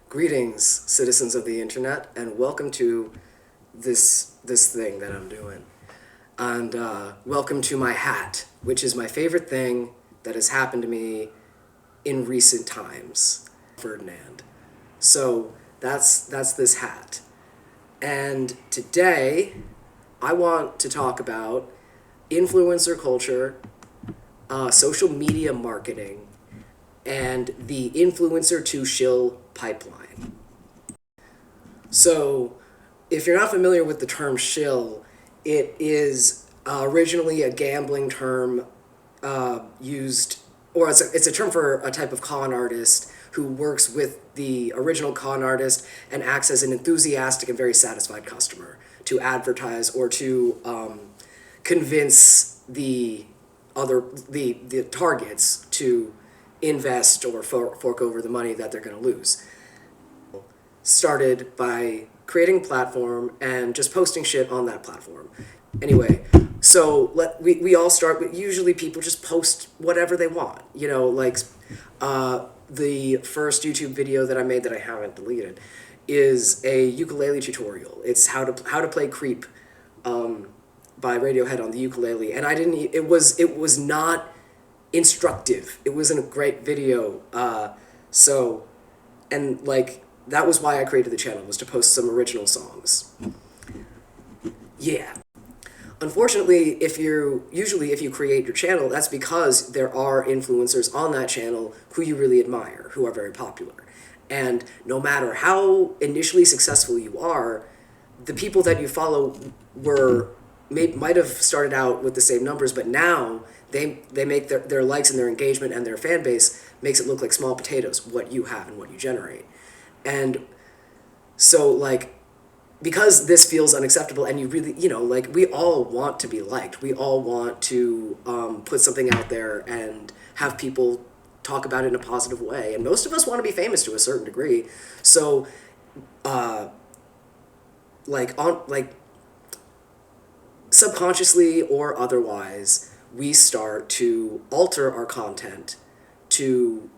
Greetings, citizens of the internet, and welcome to this thing that I'm doing. And welcome to my hat, which is my favorite thing that has happened to me in recent times. Ferdinand. So that's this hat. And today, I want to talk about influencer culture, social media marketing, and the Influencer-to-Shill pipeline. So, if you're not familiar with the term shill, it is originally a gambling term used, or it's a term for a type of con artist who works with the original con artist and acts as an enthusiastic and very satisfied customer to advertise or to convince the targets to invest or fork over the money that they're going to lose. Started by creating a platform and just posting shit on that platform. Anyway, so we all start with, usually people just post whatever they want. You know, like the first YouTube video that I made that I haven't deleted is a ukulele tutorial. It's how to play Creep by Radiohead on the ukulele, and it was not instructive. It wasn't a great video. And like, that was why I created the channel, was to post some original songs. Yeah. Unfortunately, if you create your channel, that's because there are influencers on that channel who you really admire, who are very popular. And no matter how initially successful you are, the people that you follow might have started out with the same numbers, but now they make their likes and their engagement and their fan base makes it look like small potatoes, what you have and what you generate. And so, like, because this feels unacceptable, and you really, like, we all want to be liked. We all want to put something out there and have people talk about it in a positive way. And most of us want to be famous to a certain degree. So, subconsciously or otherwise, we start to alter our content to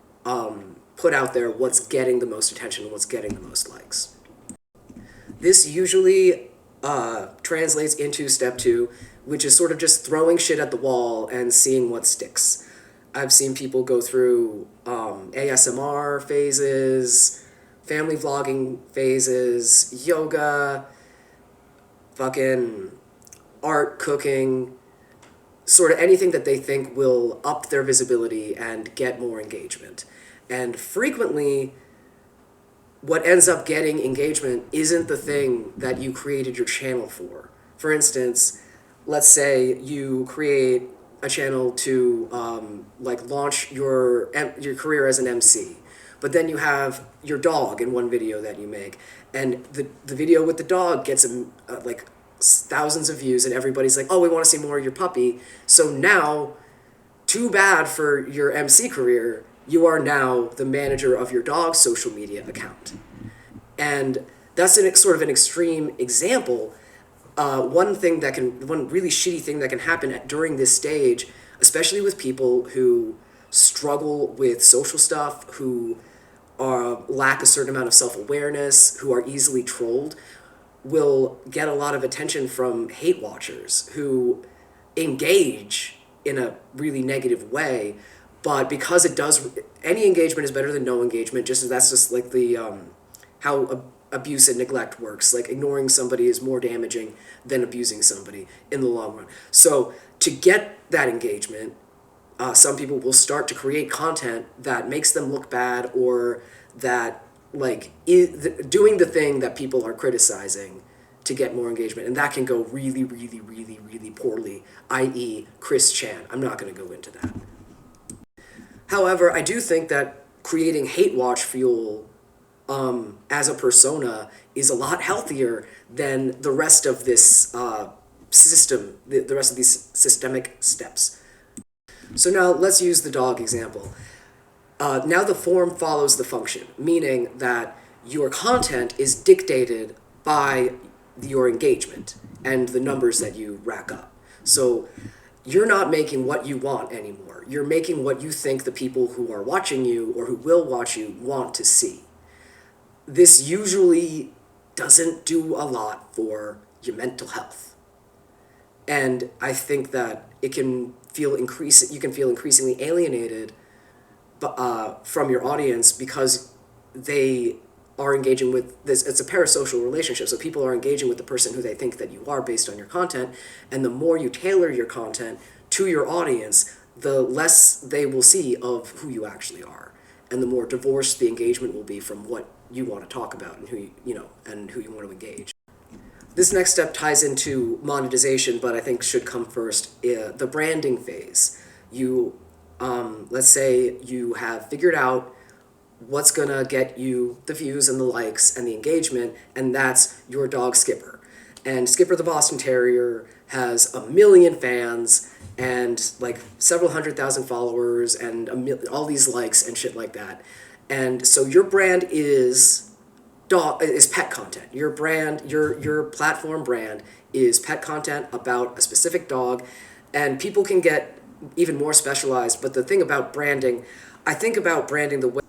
put out there what's getting the most attention and what's getting the most likes. This usually translates into step 2, which is sort of just throwing shit at the wall and seeing what sticks. I've seen people go through ASMR phases, family vlogging phases, yoga, fucking art, cooking, sort of anything that they think will up their visibility and get more engagement. And frequently, what ends up getting engagement isn't the thing that you created your channel for. For instance, let's say you create a channel to launch your career as an MC, but then you have your dog in one video that you make, and the video with the dog gets thousands of views, and everybody's like, oh, we want to see more of your puppy. So now, too bad for your MC career, you are now the manager of your dog's social media account. And that's sort of an extreme example. One really shitty thing that can happen during this stage, especially with people who struggle with social stuff, who lack a certain amount of self-awareness, who are easily trolled, will get a lot of attention from hate watchers who engage in a really negative way. But because any engagement is better than no engagement, that's just like how abuse and neglect works. Like, ignoring somebody is more damaging than abusing somebody in the long run. So to get that engagement, some people will start to create content that makes them look bad, or that doing the thing that people are criticizing to get more engagement. And that can go really, really, really, really poorly, i.e. Chris Chan. I'm not going to go into that. However, I do think that creating hate watch fuel as a persona is a lot healthier than the rest of this system, the rest of these systemic steps. So now let's use the dog example. Now the form follows the function, meaning that your content is dictated by your engagement and the numbers that you rack up. So you're not making what you want anymore. You're making what you think the people who are watching you or who will watch you want to see. this usually doesn't do a lot for your mental health. And I think that you can feel increasingly alienated from your audience because they are engaging with this. It's a parasocial relationship, so people are engaging with the person who they think that you are based on your content, and the more you tailor your content to your audience, the less they will see of who you actually are, and the more divorced the engagement will be from what you want to talk about and who you want to engage. This next step ties into monetization, but I think should come first, the branding phase. Let's say you have figured out what's gonna get you the views and the likes and the engagement, and that's your dog Skipper. And Skipper the Boston Terrier has 1 million fans and like several 100,000 followers and all these likes and shit like that. And so your brand is pet content. Your platform brand is pet content about a specific dog, and people can get even more specialized. But the thing about branding, I think about branding the way,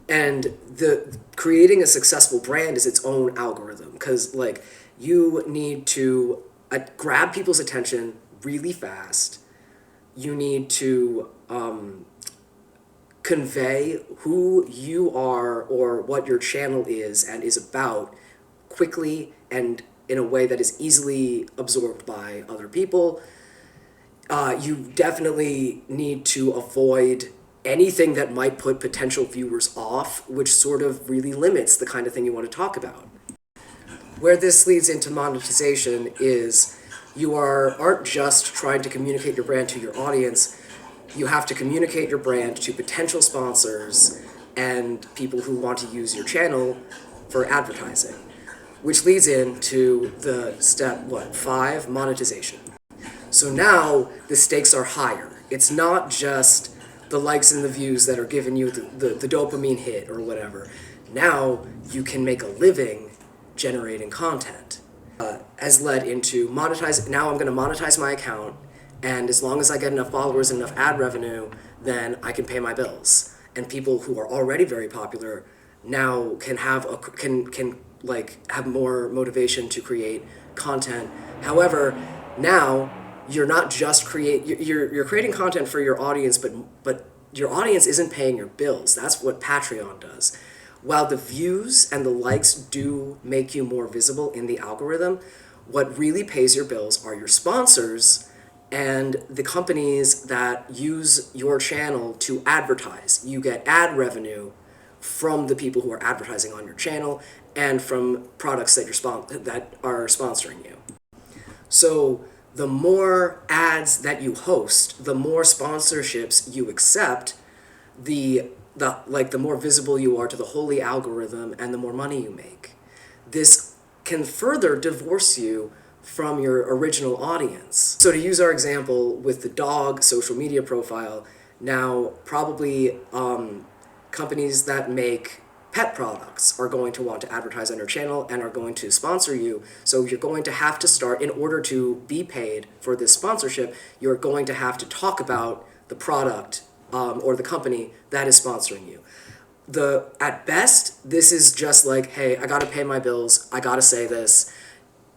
and the creating a successful brand is its own algorithm, because like you need to grab people's attention really fast. You need to convey who you are or what your channel is and is about quickly and in a way that is easily absorbed by other people. You definitely need to avoid anything that might put potential viewers off, which sort of really limits the kind of thing you want to talk about. Where this leads into monetization is you aren't just trying to communicate your brand to your audience. You have to communicate your brand to potential sponsors and people who want to use your channel for advertising, which leads into the step 5, monetization. So now the stakes are higher. It's not just the likes and the views that are giving you the dopamine hit or whatever. Now you can make a living generating content. Has led into monetize. Now I'm going to monetize my account, and as long as I get enough followers and enough ad revenue, then I can pay my bills. And people who are already very popular now can have have more motivation to create content. However, now you're not just you're creating content for your audience, but your audience isn't paying your bills. That's what Patreon does. While the views and the likes do make you more visible in the algorithm, what really pays your bills are your sponsors and the companies that use your channel to advertise. You get ad revenue from the people who are advertising on your channel and from products that are sponsoring you. So the more ads that you host, the more sponsorships you accept, the more visible you are to the holy algorithm and the more money you make. This can further divorce you from your original audience. So to use our example with the dog social media profile, now probably companies that make pet products are going to want to advertise on your channel and are going to sponsor you. So you're going to have to start, in order to be paid for this sponsorship, you're going to have to talk about the product or the company that is sponsoring you. At best, this is just like, hey, I gotta pay my bills, I gotta say this,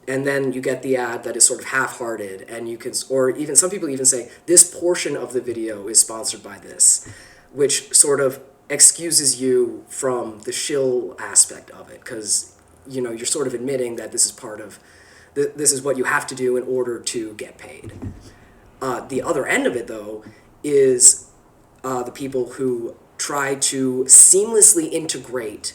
and then you get the ad that is sort of half-hearted, and you can, or even some people even say, this portion of the video is sponsored by this, which sort of excuses you from the shill aspect of it, because you're sort of admitting that this is part of, this is what you have to do in order to get paid. The other end of it, though, is the people who try to seamlessly integrate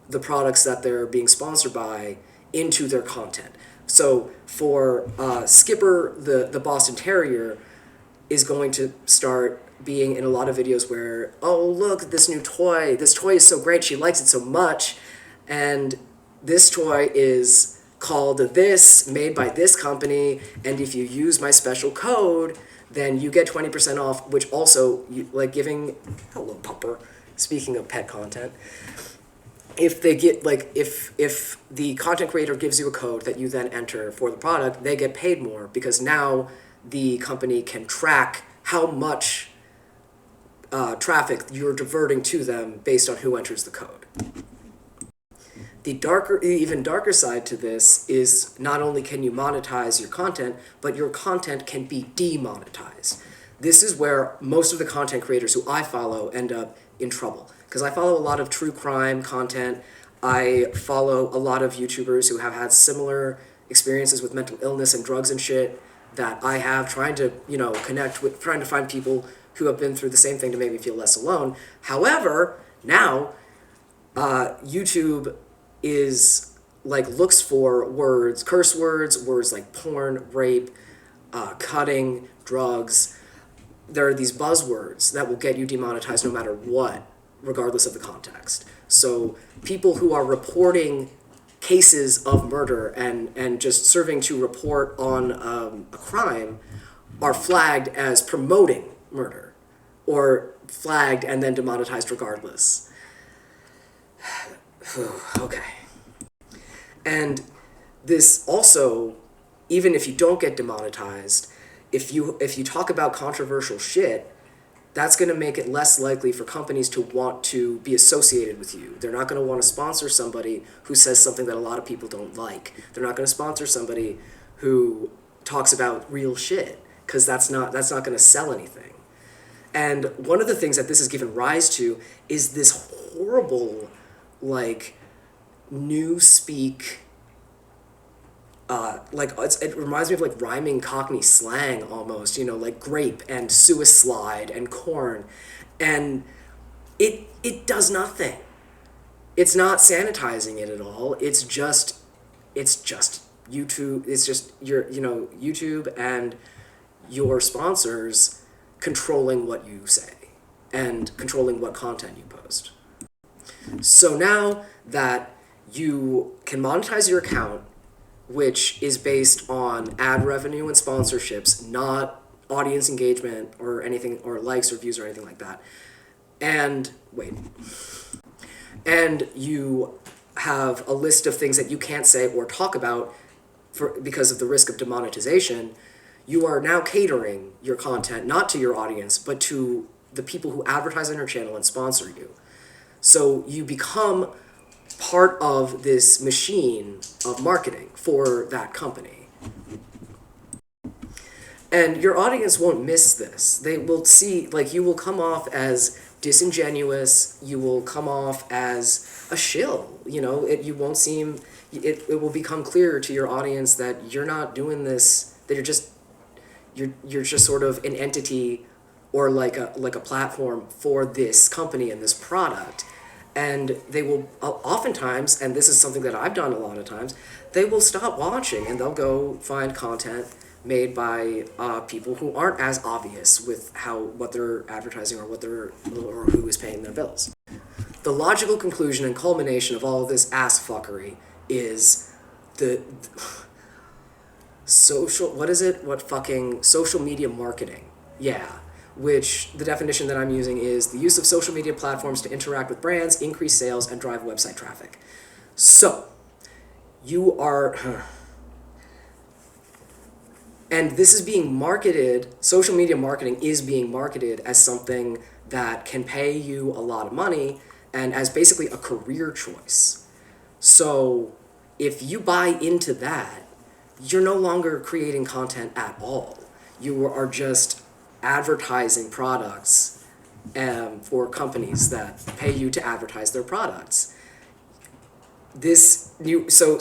the products that they're being sponsored by into their content. So for Skipper, the Boston Terrier, is going to start being in a lot of videos where, oh, look, this toy is so great, she likes it so much, and this toy is called this, made by this company, and if you use my special code, then you get 20% off, which also, giving, hello, pupper, speaking of pet content, if they get, if the content creator gives you a code that you then enter for the product, they get paid more, because now the company can track how much traffic you're diverting to them based on who enters the code. The even darker side to this is not only can you monetize your content, but your content can be demonetized. This is where most of the content creators who I follow end up in trouble. Because I follow a lot of true crime content. I follow a lot of YouTubers who have had similar experiences with mental illness and drugs and shit that I have, trying to, connect with, trying to find people who have been through the same thing to make me feel less alone. However, now, YouTube is looks for words, curse words like porn, rape, cutting, drugs. There are these buzzwords that will get you demonetized no matter what, regardless of the context. So people who are reporting cases of murder and just serving to report on a crime are flagged as promoting murder, or flagged and then demonetized regardless. Okay. And this also, even if you don't get demonetized, if you talk about controversial shit, that's going to make it less likely for companies to want to be associated with you. They're not going to want to sponsor somebody who says something that a lot of people don't like. They're not going to sponsor somebody who talks about real shit, because that's not going to sell anything. And one of the things that this has given rise to is this horrible, new speak. It reminds me of rhyming Cockney slang almost, like grape and suicide and corn, and it does nothing. It's not sanitizing it at all. It's just YouTube. It's just your YouTube and your sponsors controlling what you say and controlling what content you post. So now that you can monetize your account, which is based on ad revenue and sponsorships, not audience engagement or anything, or likes or views or anything like that. And you have a list of things that you can't say or talk about because of the risk of demonetization. You are now catering your content not to your audience, but to the people who advertise on your channel and sponsor you. So you become part of this machine of marketing for that company. And your audience won't miss this. They will see, you will come off as disingenuous, you will come off as a shill, you won't seem, it will become clear to your audience that you're not doing this, that you're just sort of an entity or like a platform for this company and this product. And they will oftentimes, and this is something that I've done a lot of times, they will stop watching and they'll go find content made by people who aren't as obvious with what they're advertising or or who is paying their bills. The logical conclusion and culmination of all of this ass fuckery is social media marketing. Yeah. Which the definition that I'm using is the use of social media platforms to interact with brands, increase sales, and drive website traffic. So, and this is being marketed, social media marketing is being marketed as something that can pay you a lot of money and as basically a career choice. So, if you buy into that, you're no longer creating content at all. You are just advertising products for companies that pay you to advertise their products. So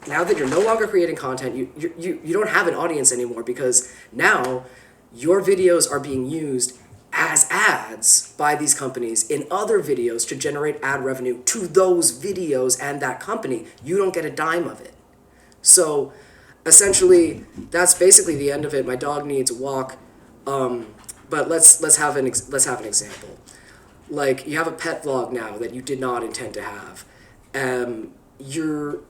now that you're no longer creating content, you don't have an audience anymore, because now your videos are being used as ads by these companies in other videos to generate ad revenue to those videos and that company. You don't get a dime of it. So essentially, that's basically the end of it. My dog needs a walk. But let's have an example. You have a pet vlog now that you did not intend to have. You're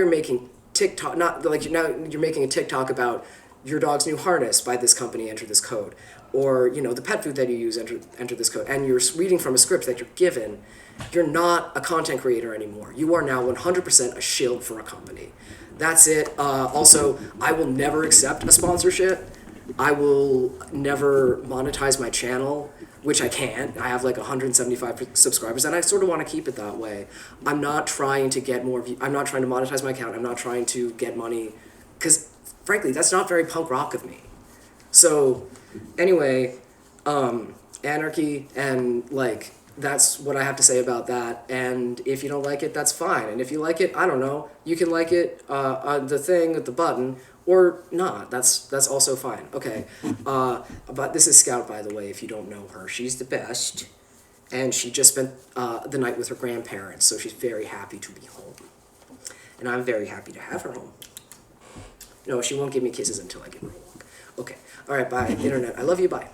making TikTok, you're making a TikTok about your dog's new harness, buy this company, enter this code, or the pet food that you use, enter this code, and you're reading from a script that you're given. You're not a content creator anymore. You are now 100% a shield for a company. That's it. Also, I will never accept a sponsorship. I will never monetize my channel which I can't. I have like 175 subscribers, and I sort of want to keep it that way. I'm not trying to get more I'm not trying to monetize my account. I'm not trying to get money, because frankly, that's not very punk rock of me. So anyway, anarchy, and like, that's what I have to say about that. And if you don't like it, that's fine. And if you like it, I don't know, you can like it on the thing with the button, or not. That's also fine. Okay. But this is Scout, by the way, if you don't know her. She's the best. And she just spent the night with her grandparents, so she's very happy to be home. And I'm very happy to have her home. No, she won't give me kisses until I give her a walk. Okay. All right, bye, Internet. I love you, bye.